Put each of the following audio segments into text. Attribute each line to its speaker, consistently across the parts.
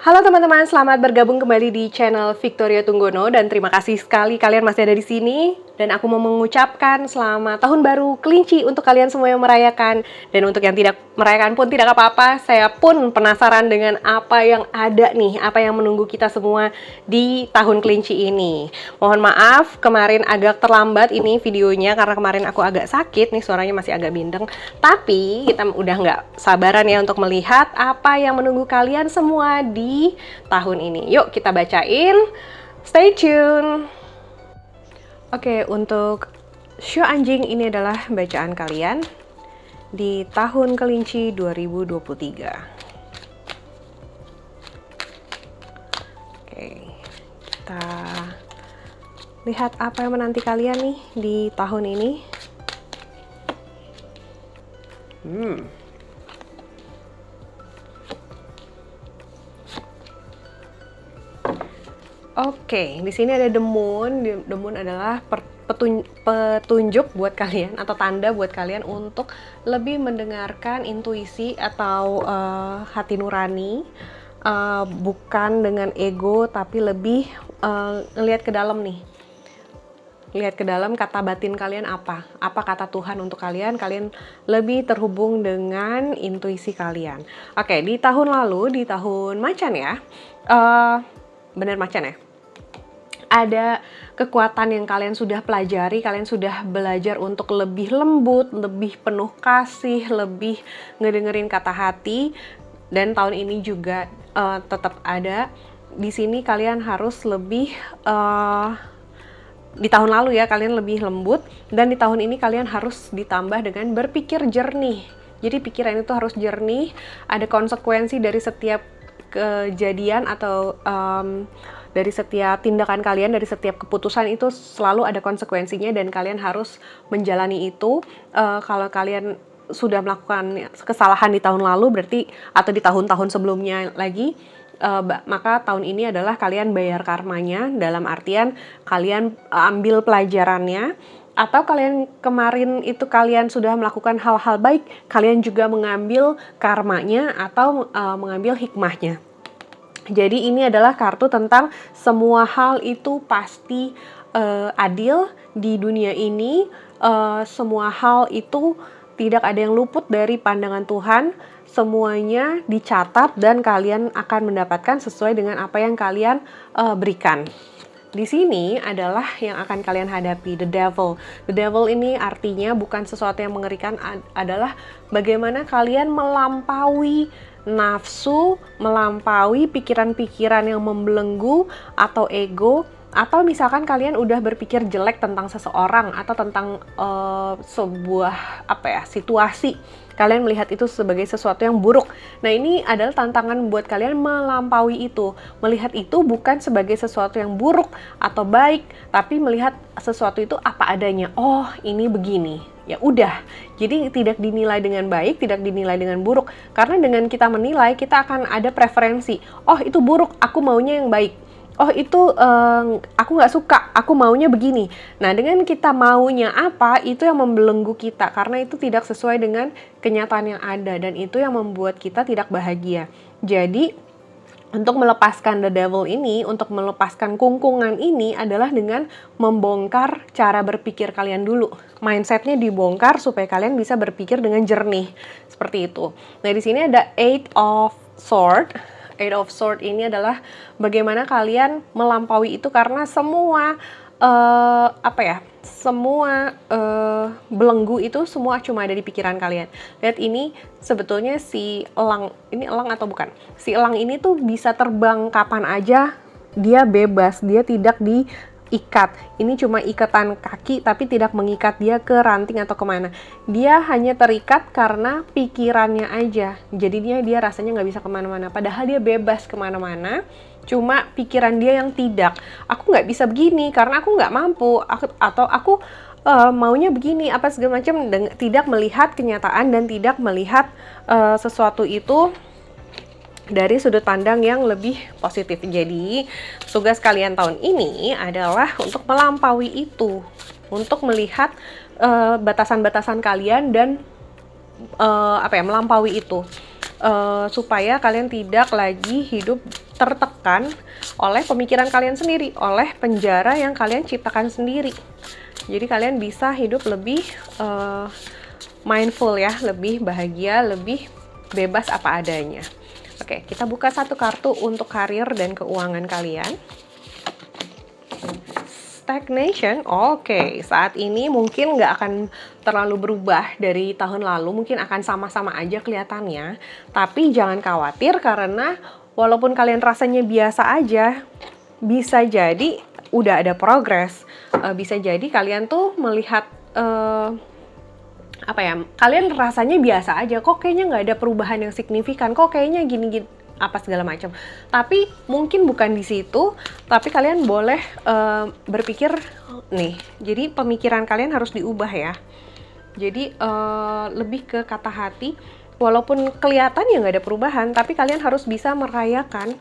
Speaker 1: Halo teman-teman, selamat bergabung kembali di channel Victoria Tunggono dan terima kasih sekali kalian masih ada di sini. Dan aku mau mengucapkan selamat tahun baru kelinci untuk kalian semua yang merayakan. Dan untuk yang tidak merayakan pun tidak apa-apa, saya pun penasaran dengan apa yang ada nih, apa yang menunggu kita semua di tahun kelinci ini. Mohon maaf, kemarin agak terlambat ini videonya karena kemarin aku agak sakit, nih suaranya masih agak bindeng. Tapi kita udah nggak sabaran ya untuk melihat apa yang menunggu kalian semua di tahun ini. Yuk kita bacain, stay tune. Oke, untuk show anjing ini adalah bacaan kalian di tahun kelinci 2023. Oke, kita lihat apa yang menanti kalian nih di tahun ini. Oke, di sini ada The Moon. The Moon adalah petunjuk buat kalian atau tanda buat kalian untuk lebih mendengarkan intuisi atau hati nurani, bukan dengan ego tapi lebih ngelihat ke dalam nih. Lihat ke dalam kata batin kalian apa kata Tuhan untuk kalian lebih terhubung dengan intuisi kalian. Oke, di tahun lalu, di tahun macan ya, bener macan ya, ada kekuatan yang kalian sudah pelajari, kalian sudah belajar untuk lebih lembut, lebih penuh kasih, lebih ngedengerin kata hati. Dan tahun ini juga tetap ada. Di sini kalian harus lebih di tahun lalu ya kalian lebih lembut, dan di tahun ini kalian harus ditambah dengan berpikir jernih. Jadi pikiran itu harus jernih, ada konsekuensi dari setiap kejadian atau dari setiap tindakan kalian, dari setiap keputusan itu selalu ada konsekuensinya dan kalian harus menjalani itu. Kalau kalian sudah melakukan kesalahan di tahun lalu berarti atau di tahun-tahun sebelumnya lagi, maka tahun ini adalah kalian bayar karmanya, dalam artian kalian ambil pelajarannya. Atau kalian kemarin itu kalian sudah melakukan hal-hal baik, kalian juga mengambil karmanya atau mengambil hikmahnya. Jadi ini adalah kartu tentang semua hal itu pasti adil di dunia ini. Semua hal itu tidak ada yang luput dari pandangan Tuhan. Semuanya dicatat dan kalian akan mendapatkan sesuai dengan apa yang kalian berikan. Di sini adalah yang akan kalian hadapi, the devil. The devil ini artinya bukan sesuatu yang mengerikan, adalah bagaimana kalian melampaui nafsu, melampaui pikiran-pikiran yang membelenggu atau ego, atau misalkan kalian udah berpikir jelek tentang seseorang atau tentang sebuah situasi. Kalian melihat itu sebagai sesuatu yang buruk. Nah, ini adalah tantangan buat kalian melampaui itu. Melihat itu bukan sebagai sesuatu yang buruk atau baik, tapi melihat sesuatu itu apa adanya. Oh, ini begini. Ya udah. Jadi tidak dinilai dengan baik, tidak dinilai dengan buruk. Karena dengan kita menilai, kita akan ada preferensi. Oh, itu buruk, aku maunya yang baik. Oh, itu aku nggak suka, aku maunya begini. Nah, dengan kita maunya apa, itu yang membelenggu kita. Karena itu tidak sesuai dengan kenyataan yang ada. Dan itu yang membuat kita tidak bahagia. Jadi, untuk melepaskan the devil ini, untuk melepaskan kungkungan ini adalah dengan membongkar cara berpikir kalian dulu. Mindsetnya dibongkar supaya kalian bisa berpikir dengan jernih. Seperti itu. Nah, di sini ada Eight of Swords. Eight of Swords ini adalah bagaimana kalian melampaui itu karena semua belenggu itu semua cuma ada di pikiran kalian. Lihat ini sebetulnya si elang, ini elang atau bukan? Si elang ini tuh bisa terbang kapan aja, dia bebas, dia tidak diikat. Ini cuma ikatan kaki tapi tidak mengikat dia ke ranting atau kemana. Dia hanya terikat karena pikirannya aja. Jadinya dia rasanya nggak bisa kemana-mana. Padahal dia bebas kemana-mana. Cuma pikiran dia yang tidak. Aku nggak bisa begini karena aku nggak mampu. Aku maunya begini, apa segala macam. Tidak melihat kenyataan dan tidak melihat sesuatu itu dari sudut pandang yang lebih positif. Jadi, tugas kalian tahun ini adalah untuk melampaui itu, untuk melihat batasan-batasan kalian dan melampaui itu. supaya kalian tidak lagi hidup tertekan oleh pemikiran kalian sendiri, oleh penjara yang kalian ciptakan sendiri. Jadi kalian bisa hidup lebih mindful ya, lebih bahagia, lebih bebas apa adanya. Oke, kita buka satu kartu untuk karir dan keuangan kalian. Stagnation, oke. Saat ini mungkin nggak akan terlalu berubah dari tahun lalu, mungkin akan sama-sama aja kelihatannya. Tapi jangan khawatir karena walaupun kalian rasanya biasa aja, bisa jadi udah ada progres. Bisa jadi kalian tuh melihat kalian rasanya biasa aja, kok kayaknya nggak ada perubahan yang signifikan, kok kayaknya gini-gini apa segala macam. Tapi mungkin bukan di situ, tapi kalian boleh berpikir nih. Jadi pemikiran kalian harus diubah ya. Jadi lebih ke kata hati, walaupun kelihatan ya nggak ada perubahan, tapi kalian harus bisa merayakan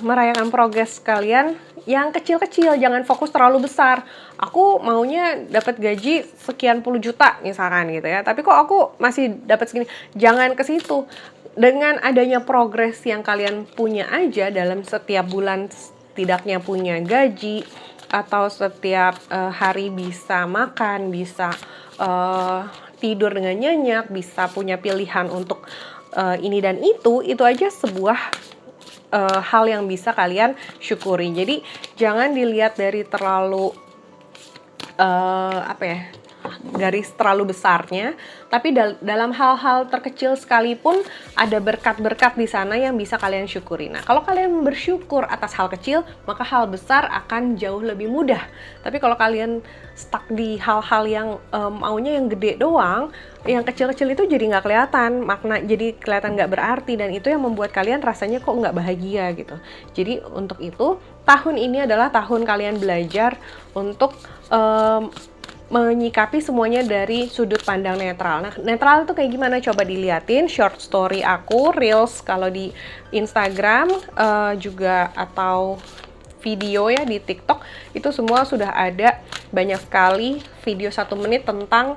Speaker 1: merayakan progres kalian yang kecil-kecil, jangan fokus terlalu besar. Aku maunya dapat gaji sekian puluh juta misalkan gitu ya, tapi kok aku masih dapat segini. Jangan ke situ. Dengan adanya progres yang kalian punya aja dalam setiap bulan setidaknya punya gaji, atau setiap hari bisa makan, bisa tidur dengan nyenyak, bisa punya pilihan untuk ini dan itu aja sebuah hal yang bisa kalian syukuri. Jadi jangan dilihat dari terlalu garis terlalu besarnya, tapi dalam hal-hal terkecil sekalipun ada berkat-berkat di sana yang bisa kalian syukuri. Nah, kalau kalian bersyukur atas hal kecil, maka hal besar akan jauh lebih mudah. Tapi kalau kalian stuck di hal-hal yang maunya yang gede doang, yang kecil-kecil itu jadi nggak kelihatan, makna jadi kelihatan nggak berarti, dan itu yang membuat kalian rasanya kok nggak bahagia gitu. Jadi untuk itu, tahun ini adalah tahun kalian belajar untuk menyikapi semuanya dari sudut pandang netral. Nah, netral itu kayak gimana? Coba diliatin short story aku, reels kalau di Instagram juga, atau video ya di TikTok, itu semua sudah ada banyak sekali video 1 menit tentang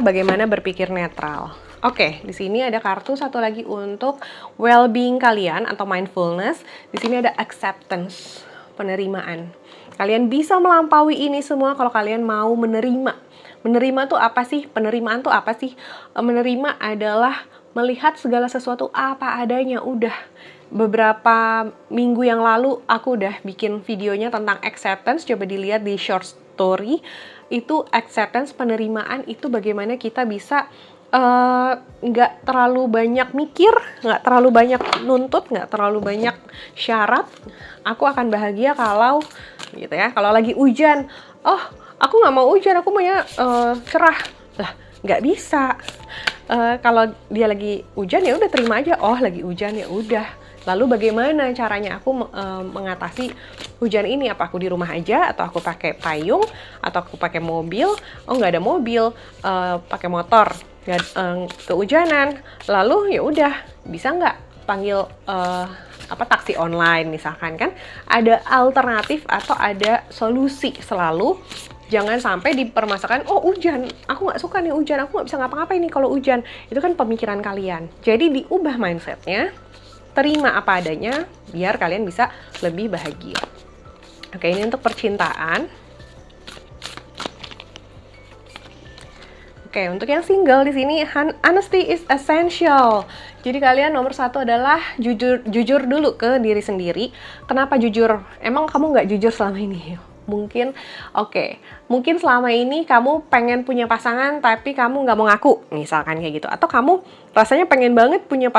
Speaker 1: bagaimana berpikir netral. Oke, di sini ada kartu satu lagi untuk well-being kalian atau mindfulness. Di sini ada acceptance, penerimaan. Kalian bisa melampaui ini semua kalau kalian mau menerima. Menerima tuh apa sih? Penerimaan tuh apa sih? Menerima adalah melihat segala sesuatu apa adanya. Udah beberapa minggu yang lalu aku udah bikin videonya tentang acceptance. Coba dilihat di short story. Itu acceptance, penerimaan itu bagaimana kita bisa nggak terlalu banyak mikir, nggak terlalu banyak nuntut, nggak terlalu banyak syarat. Aku akan bahagia kalau gitu ya. Kalau lagi hujan, oh aku nggak mau hujan, aku maunya cerah. Lah nggak bisa. Kalau dia lagi hujan ya udah terima aja. Oh lagi hujan ya udah. Lalu bagaimana caranya aku mengatasi hujan ini? Apa aku di rumah aja, atau aku pakai payung, atau aku pakai mobil? Oh nggak ada mobil, pakai motor. Kehujanan, lalu ya udah, bisa nggak panggil taksi online misalkan, kan ada alternatif atau ada solusi selalu. Jangan sampai dipermasalahkan, oh hujan, aku nggak suka nih hujan, aku nggak bisa ngapa-ngapain nih kalau hujan. Itu kan pemikiran kalian. Jadi diubah mindsetnya, terima apa adanya, biar kalian bisa lebih bahagia. Oke, ini untuk percintaan. Oke, untuk yang single di sini, honesty is essential. Jadi kalian nomor 1 adalah jujur dulu ke diri sendiri. Kenapa jujur? Emang kamu nggak jujur selama ini? Mungkin selama ini kamu pengen punya pasangan tapi kamu nggak mau ngaku, misalkan kayak gitu. Atau kamu rasanya pengen banget punya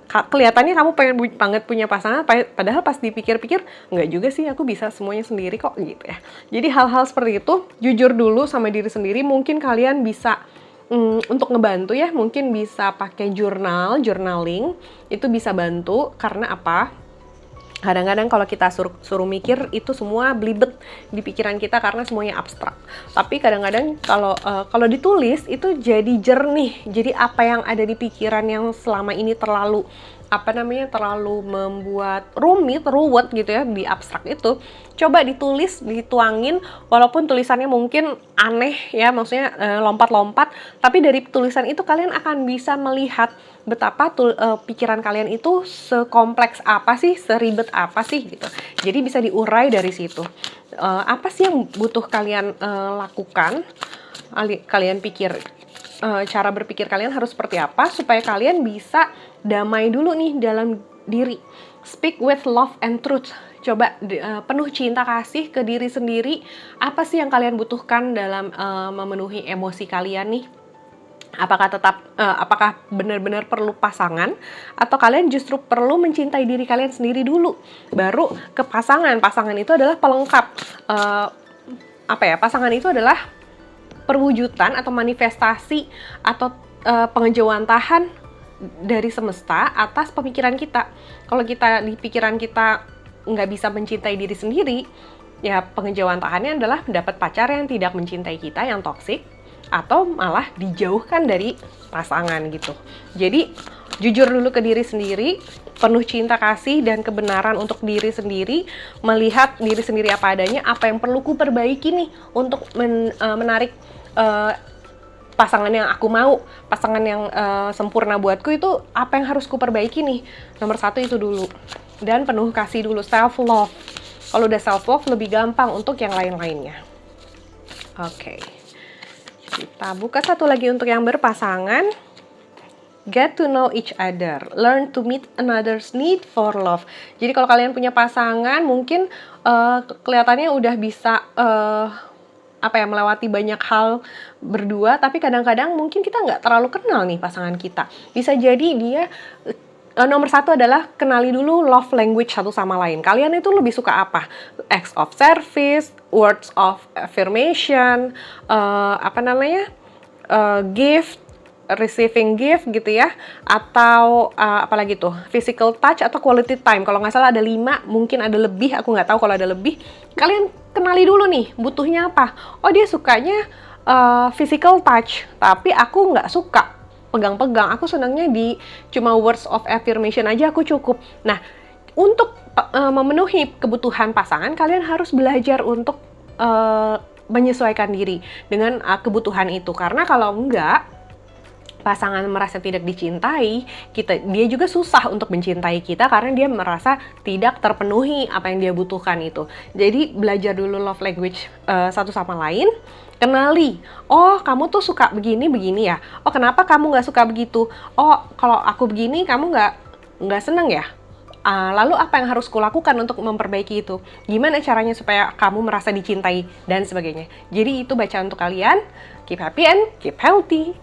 Speaker 1: kelihatannya kamu pengen banget punya pasangan, padahal pas dipikir-pikir nggak juga sih, aku bisa semuanya sendiri kok gitu ya. Jadi hal-hal seperti itu, jujur dulu sama diri sendiri. Mungkin kalian bisa untuk ngebantu ya, mungkin bisa pakai journaling, itu bisa bantu. Karena apa? Kadang-kadang kalau kita suruh mikir, itu semua belibet di pikiran kita karena semuanya abstrak. Tapi kadang-kadang kalau ditulis itu jadi jernih. Jadi apa yang ada di pikiran yang selama ini terlalu terlalu membuat ruwet gitu ya di abstrak itu, coba ditulis, dituangin, walaupun tulisannya mungkin aneh ya, maksudnya lompat-lompat, tapi dari tulisan itu kalian akan bisa melihat betapa pikiran kalian itu sekompleks apa sih, seribet apa sih gitu. Jadi bisa diurai dari situ. Apa sih yang butuh kalian lakukan? Kalian pikir cara berpikir kalian harus seperti apa supaya kalian bisa damai dulu nih dalam diri. Speak with love and truth. Coba penuh cinta kasih ke diri sendiri. Apa sih yang kalian butuhkan dalam memenuhi emosi kalian nih? Apakah benar-benar perlu pasangan, atau kalian justru perlu mencintai diri kalian sendiri dulu, baru ke pasangan. Pasangan itu adalah pelengkap. Pasangan itu adalah perwujudan atau manifestasi atau pengejawantahan dari semesta atas pemikiran kita. Kalau kita di pikiran kita nggak bisa mencintai diri sendiri, ya pengejawantahannya adalah mendapat pacar yang tidak mencintai kita, yang toksik, atau malah dijauhkan dari pasangan gitu. Jadi jujur dulu ke diri sendiri, penuh cinta kasih dan kebenaran untuk diri sendiri, melihat diri sendiri apa adanya, apa yang perlu ku perbaiki nih untuk menarik pasangan yang aku mau, pasangan yang sempurna buatku, itu apa yang harus ku perbaiki nih. Nomor 1 itu dulu. Dan penuh kasih dulu, self love. Kalau udah self love lebih gampang untuk yang lain-lainnya. Oke. Kita buka satu lagi untuk yang berpasangan. Get to know each other, learn to meet another's need for love. Jadi kalau kalian punya pasangan, mungkin kelihatannya udah bisa melewati banyak hal berdua, tapi kadang-kadang mungkin kita nggak terlalu kenal nih pasangan kita. Bisa jadi dia nomor 1 adalah kenali dulu love language satu sama lain. Kalian itu lebih suka apa? Acts of service, words of affirmation, gift, receiving gift gitu ya, atau apalagi tuh, physical touch atau quality time. Kalau nggak salah ada 5, mungkin ada lebih, aku nggak tahu kalau ada lebih. Kalian kenali dulu nih, butuhnya apa. Oh, dia sukanya physical touch, tapi aku nggak suka pegang-pegang, aku senangnya di cuma words of affirmation aja aku cukup. Nah, untuk memenuhi kebutuhan pasangan, kalian harus belajar untuk menyesuaikan diri dengan kebutuhan itu. Karena kalau enggak, pasangan merasa tidak dicintai, dia juga susah untuk mencintai kita karena dia merasa tidak terpenuhi apa yang dia butuhkan itu. Jadi belajar dulu love language satu sama lain, kenali. Oh, kamu tuh suka begini ya. Oh, kenapa kamu nggak suka begitu? Oh, kalau aku begini kamu nggak seneng ya. Lalu apa yang harus kulakukan untuk memperbaiki itu? Gimana caranya supaya kamu merasa dicintai dan sebagainya. Jadi itu bacaan untuk kalian. Keep happy and keep healthy.